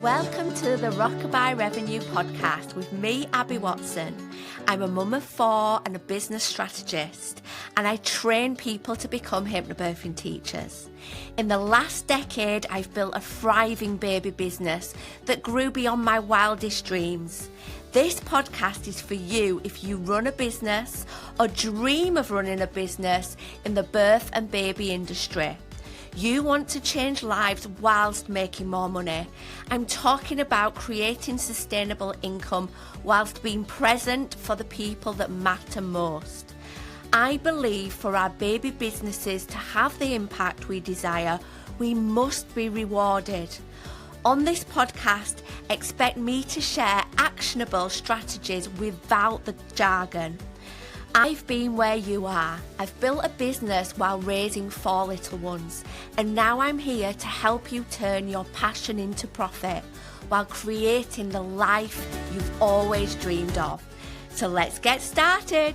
Welcome to the Rockabye Revenue podcast with me, Abby Watson. I'm a mum of 4 and a business strategist, and I train people to become hypnobirthing teachers. In the last decade, I've built a thriving baby business that grew beyond my wildest dreams. This podcast is for you if you run a business or dream of running a business in the birth and baby industry. You want to change lives whilst making more money. I'm talking about creating sustainable income whilst being present for the people that matter most. I believe for our baby businesses to have the impact we desire, we must be rewarded. On this podcast, expect me to share actionable strategies without the jargon. I've been where you are. I've built a business while raising 4 little ones, and now I'm here to help you turn your passion into profit while creating the life you've always dreamed of. So let's get started.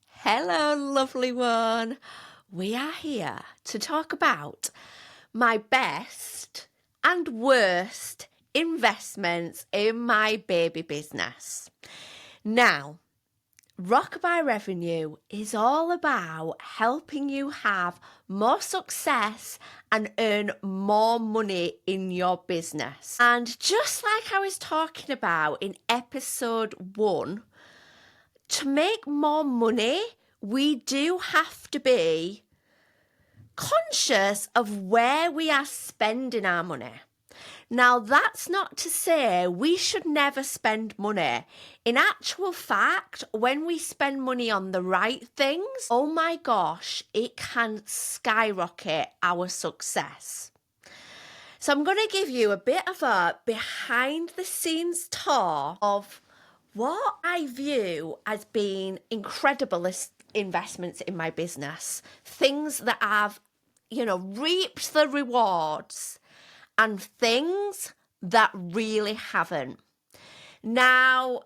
Hello, lovely one. We are here to talk about my best and worst investments in my baby business. Now, Rockabye Revenue is all about helping you have more success and earn more money in your business. And just like I was talking about in episode 1, to make more money, we do have to be conscious of where we are spending our money. Now, that's not to say we should never spend money. In actual fact, when we spend money on the right things, oh my gosh, it can skyrocket our success. So I'm going to give you a bit of a behind the scenes tour of what I view as being incredible investments in my business. Things that have, reaped the rewards, and things that really haven't. Now,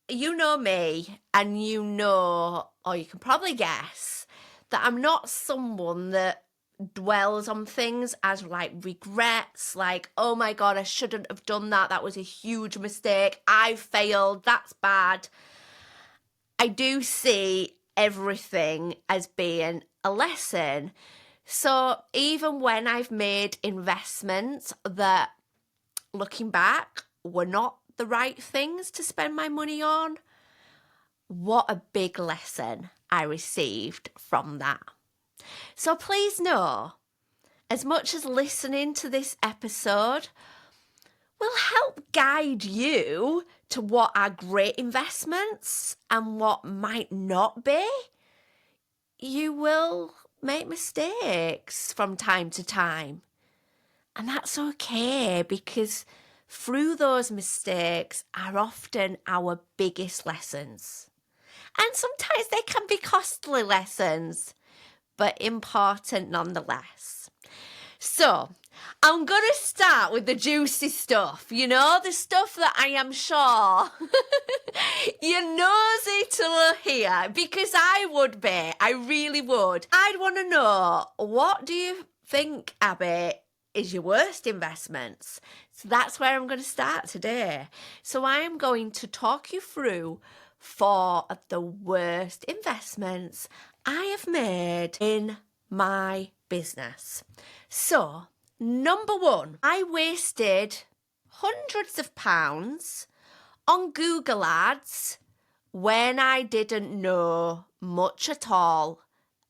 you know me, and you know, or you can probably guess, that I'm not someone that dwells on things as like regrets, like, oh my God, I shouldn't have done that. That was a huge mistake. I failed. That's bad. I do see everything as being a lesson. So even when I've made investments that, looking back, were not the right things to spend my money on, what a big lesson I received from that. So please know, as much as listening to this episode will help guide you to what are great investments and what might not be, you will make mistakes from time to time. And that's okay, because through those mistakes are often our biggest lessons. And sometimes they can be costly lessons, but important nonetheless. So, I'm going to start with the juicy stuff, the stuff that I am sure you're nosy to hear, because I would be, I really would. I'd want to know, what do you think, Abby, is your worst investments? So that's where I'm going to start today. So I am going to talk you through 4 of the worst investments I have made in my business. So, number 1, I wasted hundreds of pounds on Google ads when I didn't know much at all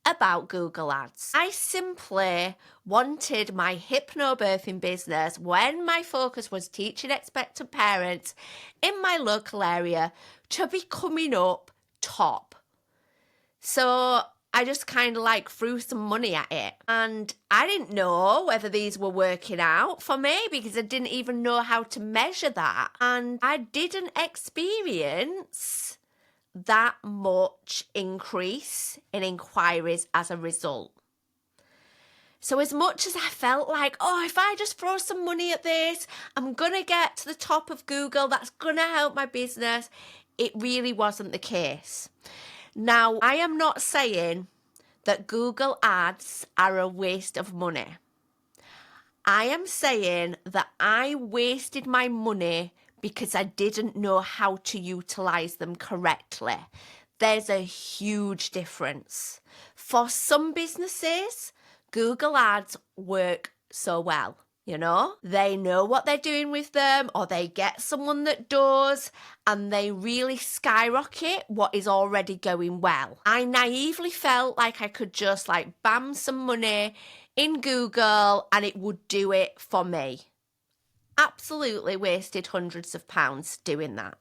about Google ads. I simply wanted my hypnobirthing business, when my focus was teaching expectant parents in my local area, to be coming up top. So I just kind of threw some money at it, and I didn't know whether these were working out for me because I didn't even know how to measure that, and I didn't experience that much increase in inquiries as a result. So as much as I felt like, if I just throw some money at this, I'm going to get to the top of Google, that's going to help my business, it really wasn't the case. Now, I am not saying that Google ads are a waste of money. I am saying that I wasted my money because I didn't know how to utilize them correctly. There's a huge difference. For some businesses, Google Ads work so well. You know, they know what they're doing with them, or they get someone that does, and they really skyrocket what is already going well. I naively felt like I could just like bam some money in Google and it would do it for me. Absolutely wasted hundreds of pounds doing that.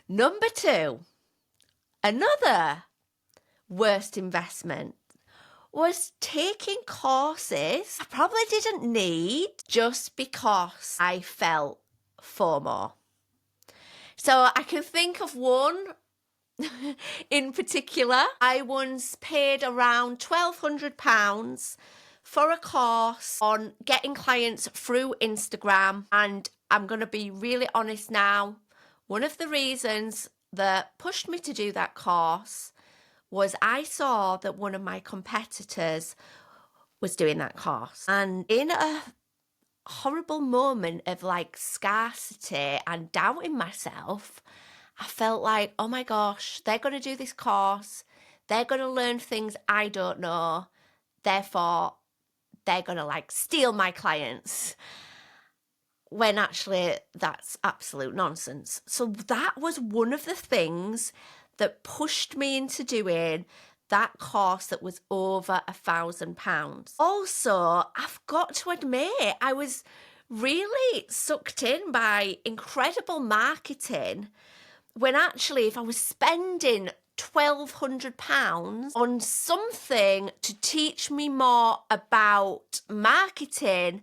Number 2, another worst investment was taking courses I probably didn't need just because I felt FOMO. So I can think of one in particular. I once paid around £1,200 for a course on getting clients through Instagram. And I'm going to be really honest now. One of the reasons that pushed me to do that course was I saw that one of my competitors was doing that course. And in a horrible moment of like scarcity and doubting myself, I felt like, oh my gosh, they're going to do this course. They're going to learn things I don't know. Therefore, they're going to like steal my clients. When actually that's absolute nonsense. So that was one of the things that pushed me into doing that course that was over £1,000. Also, I've got to admit, I was really sucked in by incredible marketing when actually if I was spending £1,200 on something to teach me more about marketing,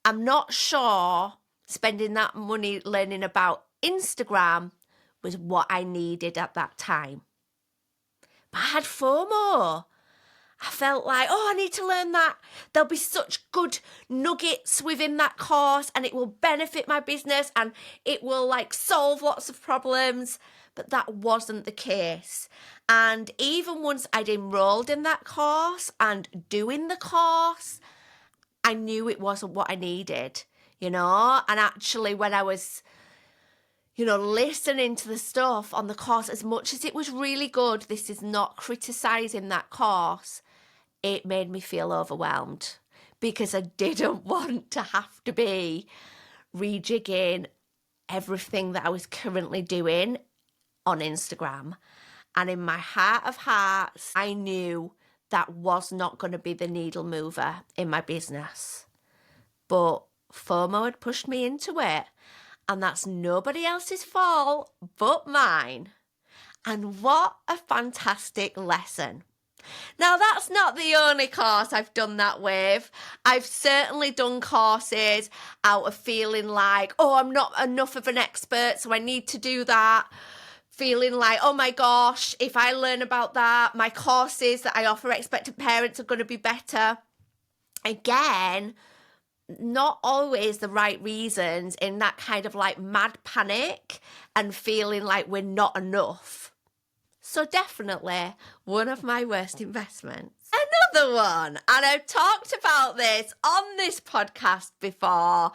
I'm not sure spending that money learning about Instagram was what I needed at that time. But I had FOMO. I felt like, oh, I need to learn that. There'll be such good nuggets within that course and it will benefit my business and it will like solve lots of problems. But that wasn't the case. And even once I'd enrolled in that course and doing the course, I knew it wasn't what I needed, you know? And actually when I was listening to the stuff on the course, as much as it was really good, this is not criticising that course, it made me feel overwhelmed because I didn't want to have to be rejigging everything that I was currently doing on Instagram. And in my heart of hearts, I knew that was not going to be the needle mover in my business. But FOMO had pushed me into it. And that's nobody else's fault but mine. And what a fantastic lesson. Now, that's not the only course I've done that with. I've certainly done courses out of feeling like, oh, I'm not enough of an expert, so I need to do that. Feeling like, oh my gosh, if I learn about that, my courses that I offer expectant parents are going to be better. Again, not always the right reasons, in that kind of like mad panic and feeling like we're not enough. So definitely one of my worst investments. Another one, and I've talked about this on this podcast before,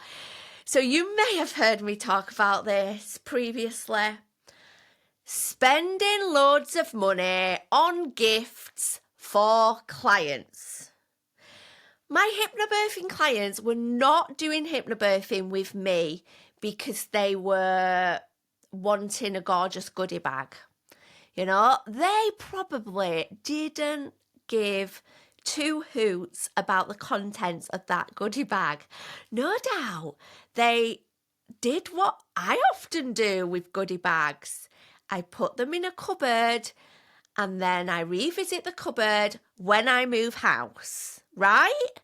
so you may have heard me talk about this previously. Spending loads of money on gifts for clients. My hypnobirthing clients were not doing hypnobirthing with me because they were wanting a gorgeous goodie bag. You know, they probably didn't give two hoots about the contents of that goodie bag. No doubt they did what I often do with goodie bags. I put them in a cupboard and then I revisit the cupboard when I move house, right?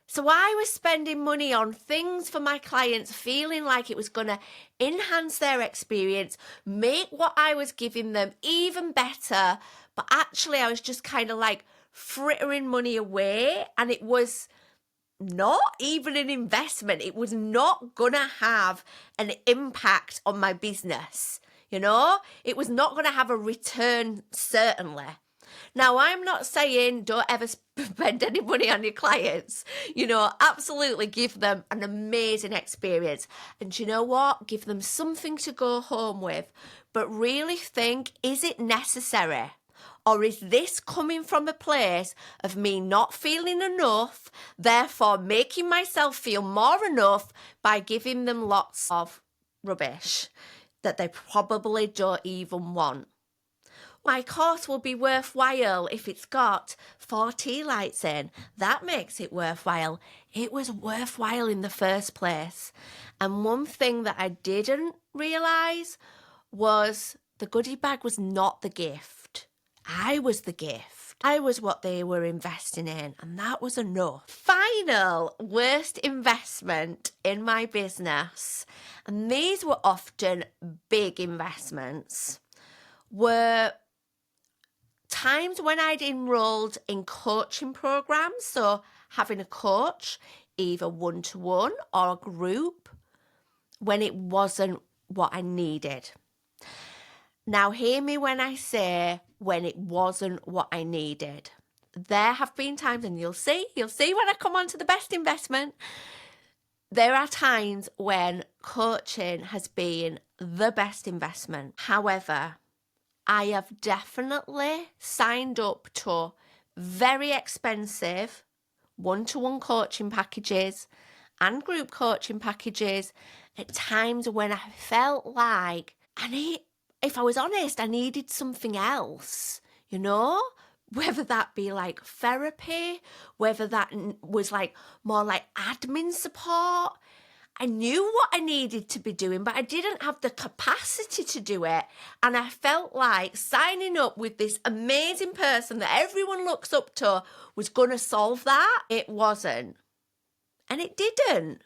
So I was spending money on things for my clients, feeling like it was going to enhance their experience, make what I was giving them even better. But actually, I was just kind of like frittering money away, and it was not even an investment. It was not going to have an impact on my business. You know, it was not going to have a return, certainly. Now, I'm not saying don't ever spend any money on your clients. Absolutely give them an amazing experience. And you know what? Give them something to go home with. But really think, is it necessary? Or is this coming from a place of me not feeling enough, therefore making myself feel more enough by giving them lots of rubbish that they probably don't even want? My course will be worthwhile if it's got 4 tea lights in. That makes it worthwhile. It was worthwhile in the first place. And one thing that I didn't realise was the goodie bag was not the gift. I was the gift. I was what they were investing in, and that was enough. Final worst investment in my business, and these were often big investments, were times when I'd enrolled in coaching programs, so having a coach, either one-to-one or a group, when it wasn't what I needed. Now, hear me when I say when it wasn't what I needed. There have been times, and you'll see when I come on to the best investment, there are times when coaching has been the best investment. However, I have definitely signed up to very expensive one-to-one coaching packages and group coaching packages at times when I felt like if I was honest, I needed something else, whether that be like therapy, whether that was like more like admin support. I knew what I needed to be doing, but I didn't have the capacity to do it. And I felt like signing up with this amazing person that everyone looks up to was going to solve that. It wasn't. And it didn't.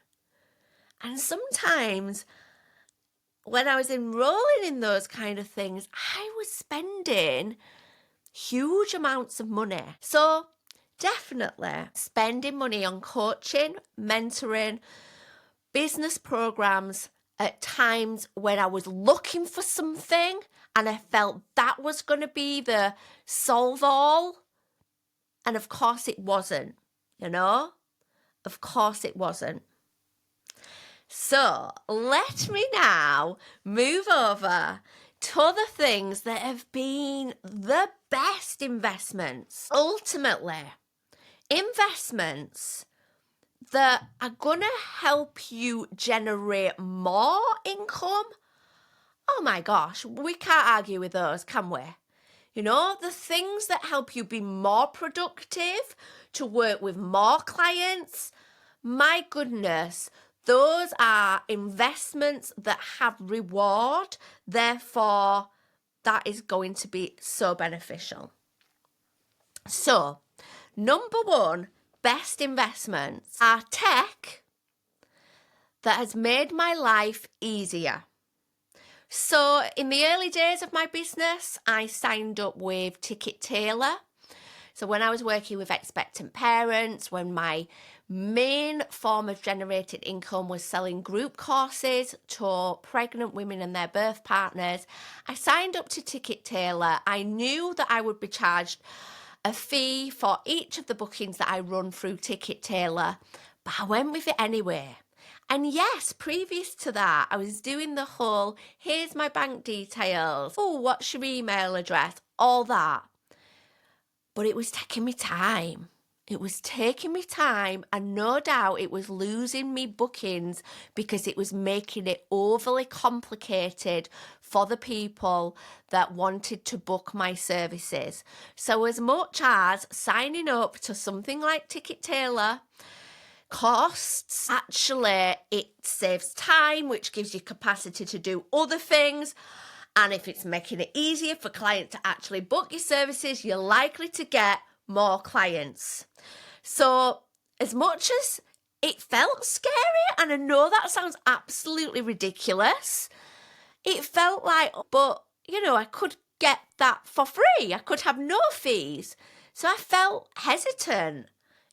And sometimes when I was enrolling in those kind of things, I was spending huge amounts of money. So definitely spending money on coaching, mentoring, business programs at times when I was looking for something and I felt that was going to be the solve all. And of course it wasn't, Of course it wasn't. So let me now move over to the things that have been the best investments. Ultimately, investments that are going to help you generate more income. Oh my gosh, we can't argue with those, can we? The things that help you be more productive, to work with more clients. My goodness, those are investments that have reward. Therefore, that is going to be so beneficial. So, number one, best investments are tech that has made my life easier. So in the early days of my business, I signed up with Ticket Tailor. So when I was working with expectant parents, when my main form of generated income was selling group courses to pregnant women and their birth partners, I signed up to Ticket Tailor. I knew that I would be charged a fee for each of the bookings that I run through Ticket Tailor, but I went with it anyway. And yes, previous to that, I was doing the whole, here's my bank details, oh, what's your email address, all that. But it was taking me time. And no doubt it was losing me bookings because it was making it overly complicated for the people that wanted to book my services. So as much as signing up to something like Ticket Tailor costs, actually it saves time, which gives you capacity to do other things. And if it's making it easier for clients to actually book your services, you're likely to get more clients. So as much as it felt scary, and I know that sounds absolutely ridiculous, it felt like, but I could get that for free. I could have no fees. So I felt hesitant.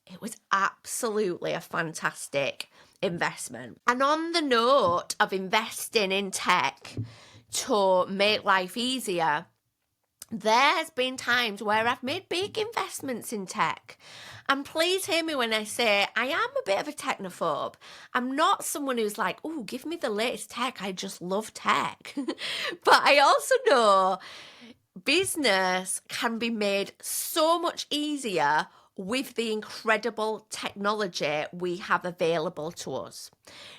It was absolutely a fantastic investment. And on the note of investing in tech to make life easier, There's been times where I've made big investments in tech. And please hear me when I say I am a bit of a technophobe. I'm not someone who's like, oh, give me the latest tech. I just love tech. But I also know business can be made so much easier with the incredible technology we have available to us.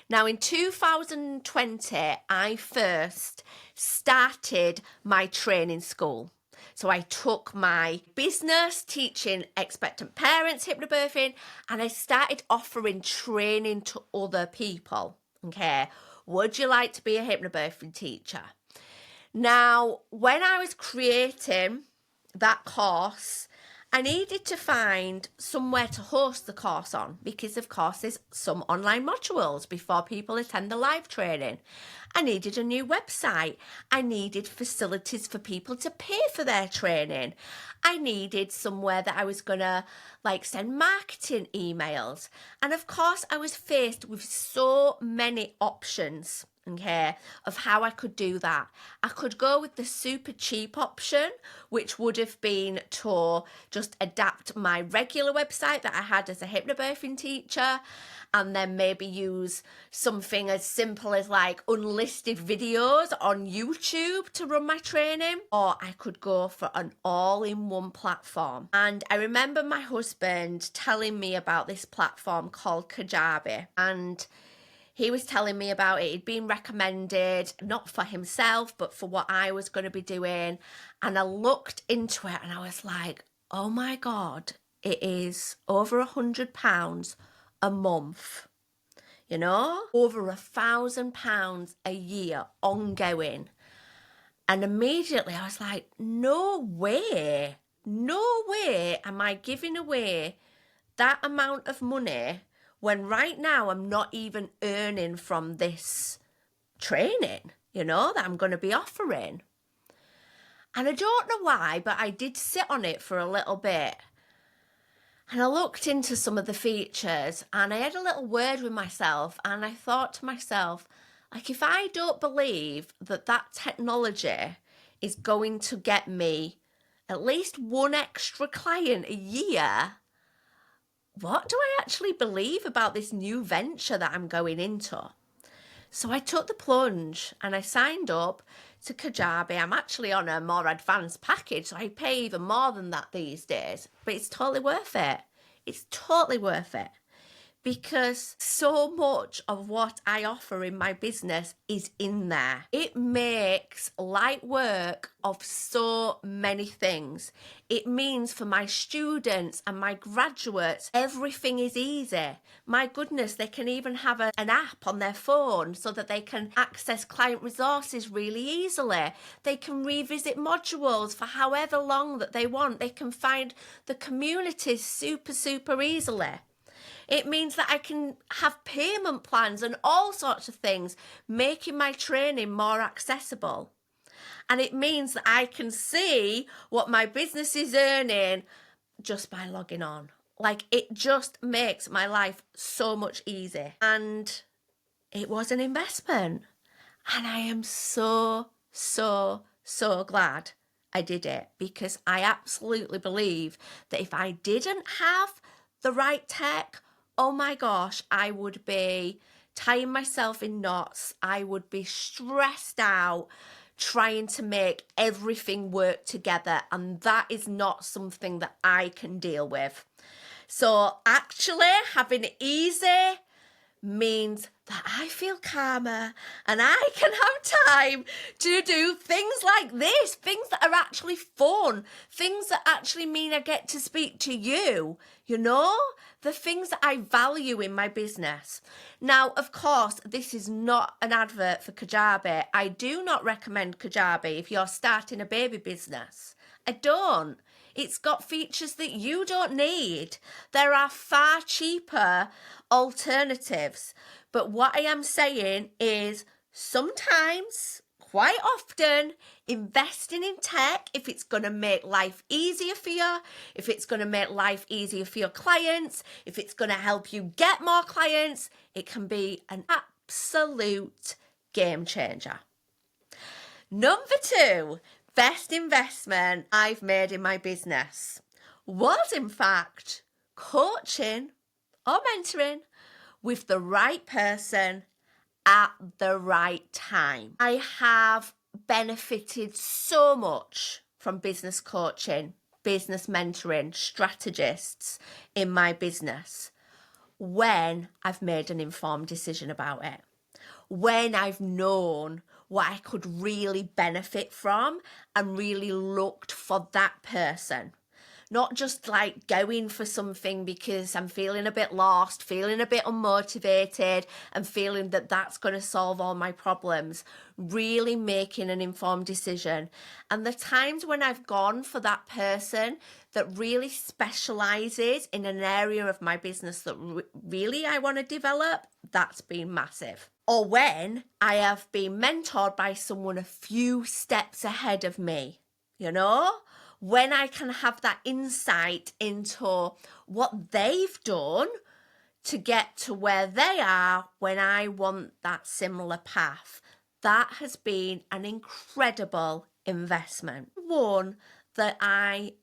Now, in 2020, I first started my training school. So I took my business teaching expectant parents hypnobirthing and I started offering training to other people. Okay, would you like to be a hypnobirthing teacher? Now, when I was creating that course, I needed to find somewhere to host the course on because, of course, there's some online modules before people attend the live training. I needed a new website. I needed facilities for people to pay for their training. I needed somewhere that I was going to send marketing emails. And of course, I was faced with so many options. Okay, of how I could do that. I could go with the super cheap option, which would have been to just adapt my regular website that I had as a hypnobirthing teacher, and then maybe use something as simple as unlisted videos on YouTube to run my training. Or I could go for an all-in-one platform. And I remember my husband telling me about this platform called Kajabi, and he was telling me about it. He'd been recommended, not for himself, but for what I was going to be doing. And I looked into it and I was like, oh my God, it is over £100 a month. You know, over £1,000 a year ongoing. And immediately I was like, no way am I giving away that amount of money when right now I'm not even earning from this training, that I'm going to be offering. And I don't know why, but I did sit on it for a little bit. And I looked into some of the features and I had a little word with myself and I thought to myself, if I don't believe that technology is going to get me at least one extra client a year, what do I actually believe about this new venture that I'm going into? So I took the plunge and I signed up to Kajabi. I'm actually on a more advanced package, so I pay even more than that these days. But it's totally worth it. It's totally worth it. Because so much of what I offer in my business is in there. It makes light work of so many things. It means for my students and my graduates, everything is easy. My goodness, they can even have an app on their phone so that they can access client resources really easily. They can revisit modules for however long that they want. They can find the communities super, super easily. It means that I can have payment plans and all sorts of things, making my training more accessible. And it means that I can see what my business is earning just by logging on. It just makes my life so much easier. And it was an investment. And I am so, so, so glad I did it, because I absolutely believe that if I didn't have the right tech, oh my gosh, I would be tying myself in knots. I would be stressed out trying to make everything work together. And that is not something that I can deal with. So actually having it easy means that I feel calmer and I can have time to do things like this, things that are actually fun, things that actually mean I get to speak to you, the things that I value in my business. Now, of course, this is not an advert for Kajabi. I do not recommend Kajabi if you're starting a baby business. I don't. It's got features that you don't need. There are far cheaper alternatives. But what I am saying is sometimes, quite often, investing in tech, if it's going to make life easier for you, if it's going to make life easier for your clients, if it's going to help you get more clients, it can be an absolute game changer. Number 2, best investment I've made in my business was, in fact, coaching or mentoring with the right person at the right time. I have benefited so much from business coaching, business mentoring, strategists in my business when I've made an informed decision about it, when I've known what I could really benefit from and really looked for that person. Not just like going for something because I'm feeling a bit lost, feeling a bit unmotivated, and feeling that that's going to solve all my problems. Really making an informed decision. And the times when I've gone for that person that really specializes in an area of my business that really I want to develop, that's been massive. Or when I have been mentored by someone a few steps ahead of me, you know? When I can have that insight into what they've done to get to where they are when I want that similar path. That has been an incredible investment. One that I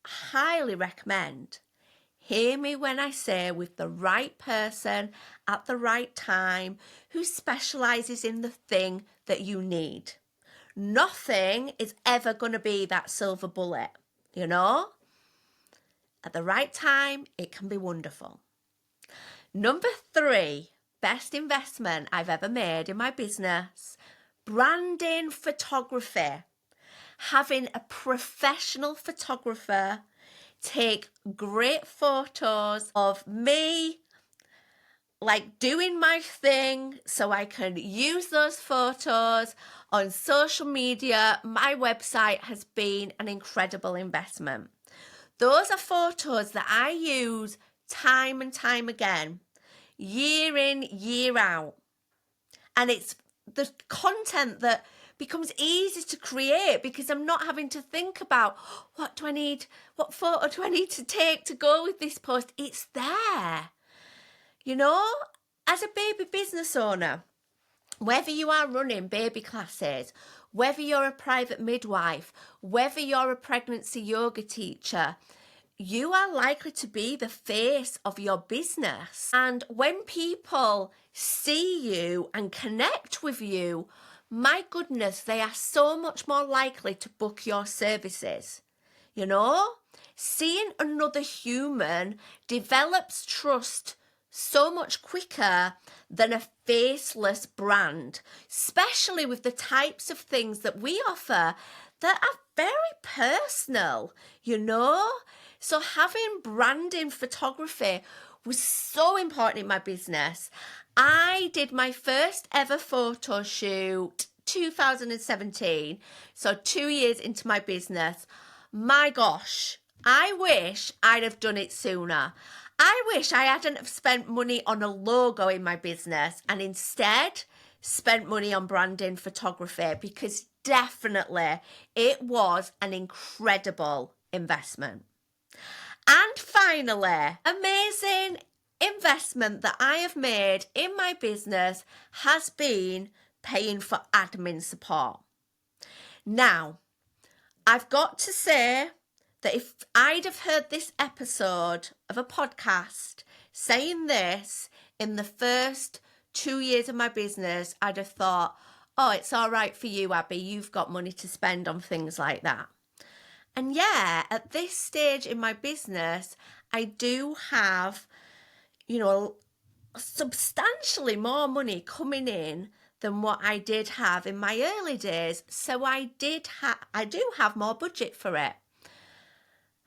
highly recommend. Hear me when I say with the right person at the right time who specializes in the thing that you need. Nothing is ever going to be that silver bullet, you know? At the right time, it can be wonderful. Number 3, best investment I've ever made in my business, branding photography. Having a professional photographer take great photos of me, like doing my thing so I can use those photos on social media. My website has been an incredible investment. Those are photos that I use time and time again, year in, year out. And it's the content that becomes easy to create because I'm not having to think about what photo do I need to take to go with this post. It's there. You know, as a baby business owner, whether you are running baby classes, whether you're a private midwife, whether you're a pregnancy yoga teacher, you are likely to be the face of your business. And when people see you and connect with you, my goodness, they are so much more likely to book your services. You know, seeing another human develops trust so much quicker than a faceless brand, especially with the types of things that we offer that are very personal, you know? So having branding photography was so important in my business. I did my first ever photo shoot 2017, so 2 years into my business. My gosh, I wish I'd have done it sooner. I wish I hadn't have spent money on a logo in my business and instead spent money on branding photography, because definitely it was an incredible investment. And finally, amazing investment that I have made in my business has been paying for admin support. Now, I've got to say that if I'd have heard this episode of a podcast saying this in the first 2 years of my business, I'd have thought, oh, it's all right for you, Abby. You've got money to spend on things like that. And yeah, at this stage in my business, I do have, substantially more money coming in than what I did have in my early days. So I do have more budget for it.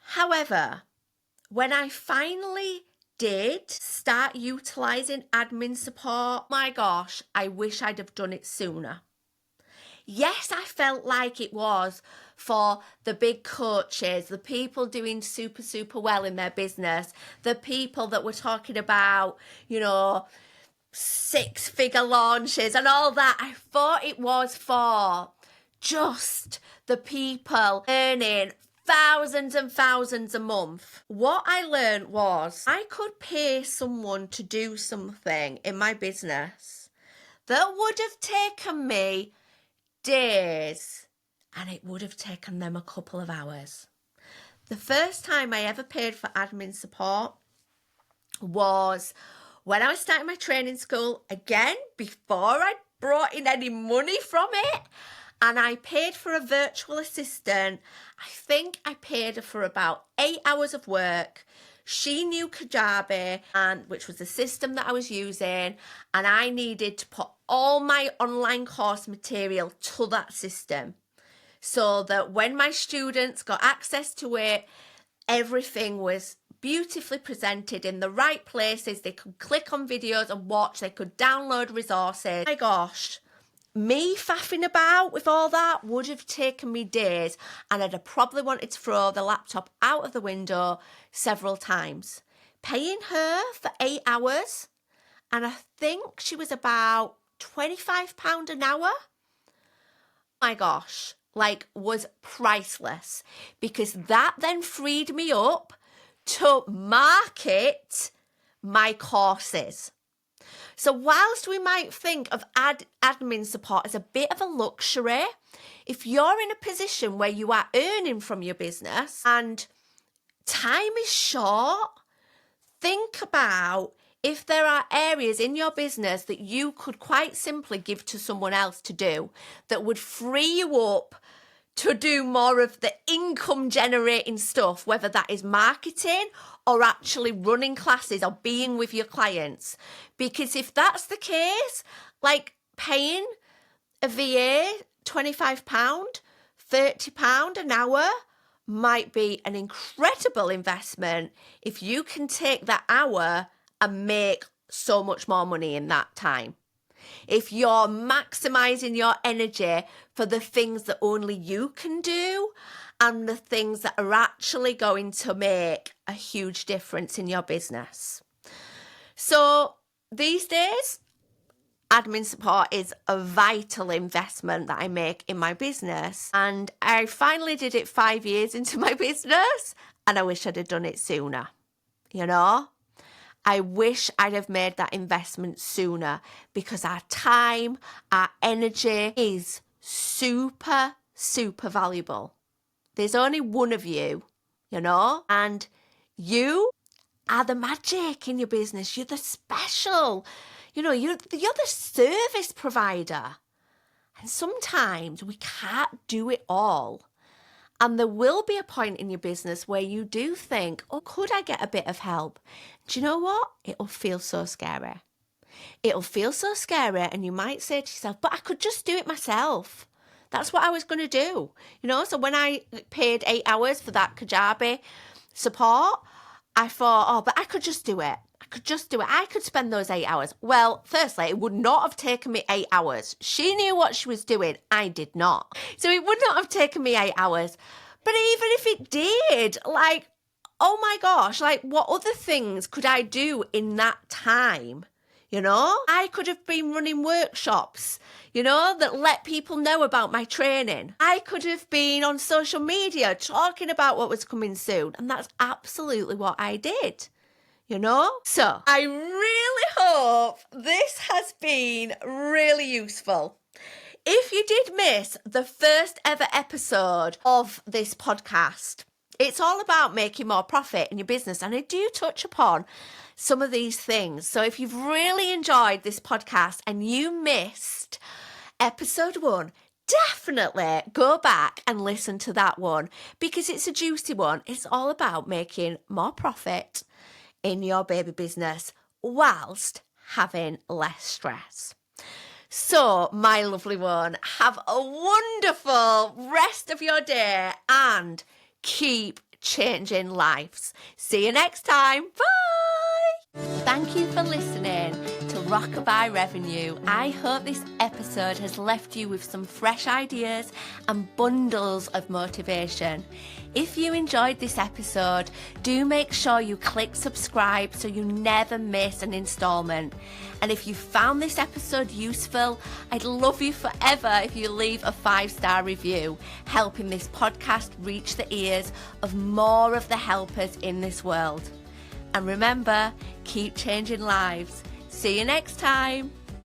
However, when I finally did start utilising admin support, my gosh, I wish I'd have done it sooner. Yes, I felt like it was for the big coaches, the people doing super, super well in their business, the people that were talking about, 6-figure launches and all that. I thought it was for just the people earning thousands and thousands a month. What I learned was I could pay someone to do something in my business that would have taken me days and it would have taken them a couple of hours. The first time I ever paid for admin support was when I was starting my training school, again, before I brought in any money from it, and I paid for a virtual assistant. I think I paid her for about 8 hours of work. She knew Kajabi, which was the system that I was using, and I needed to put all my online course material to that system so that when my students got access to it, everything was beautifully presented in the right places. They could click on videos and watch. They could download resources. My gosh, me faffing about with all that would have taken me days, and I'd have probably wanted to throw the laptop out of the window several times. Paying her for 8 hours, and I think she was about £25 an hour. My gosh, was priceless, because that then freed me up to market my courses. So whilst we might think of admin support as a bit of a luxury, if you're in a position where you are earning from your business and time is short, think about if there are areas in your business that you could quite simply give to someone else to do that would free you up to do more of the income generating stuff, whether that is marketing or actually running classes or being with your clients. Because if that's the case, paying a VA £25, £30 an hour might be an incredible investment if you can take that hour and make so much more money in that time. If you're maximizing your energy for the things that only you can do and the things that are actually going to make a huge difference in your business. So these days, admin support is a vital investment that I make in my business. And I finally did it 5 years into my business, and I wish I'd have done it sooner. I wish I'd have made that investment sooner, because our time, our energy is super, super valuable. There's only one of you, and you are the magic in your business. You're the special, you're the service provider. And sometimes we can't do it all. And there will be a point in your business where you do think, could I get a bit of help? Do you know what? It'll feel so scary. It'll feel so scary, and you might say to yourself, but I could just do it myself. That's what I was going to do. So when I paid 8 hours for that Kajabi support, I thought, but I could just do it. I could spend those 8 hours. Well, firstly, it would not have taken me 8 hours. She knew what she was doing. I did not. So it would not have taken me 8 hours. But even if it did, oh my gosh, what other things could I do in that time? I could have been running workshops, that let people know about my training. I could have been on social media talking about what was coming soon. And that's absolutely what I did. So I really hope this has been really useful. If you did miss the first ever episode of this podcast, it's all about making more profit in your business. And I do touch upon some of these things. So if you've really enjoyed this podcast and you missed episode 1, definitely go back and listen to that one, because it's a juicy one. It's all about making more profit in your baby business whilst having less stress. So, my lovely one, have a wonderful rest of your day and keep changing lives. See you next time. Bye. Thank you for listening to Rockabye Revenue. I hope this episode has left you with some fresh ideas and bundles of motivation. If you enjoyed this episode, do make sure you click subscribe so you never miss an installment. And if you found this episode useful, I'd love you forever if you leave a 5-star review, helping this podcast reach the ears of more of the helpers in this world. And remember, keep changing lives. See you next time.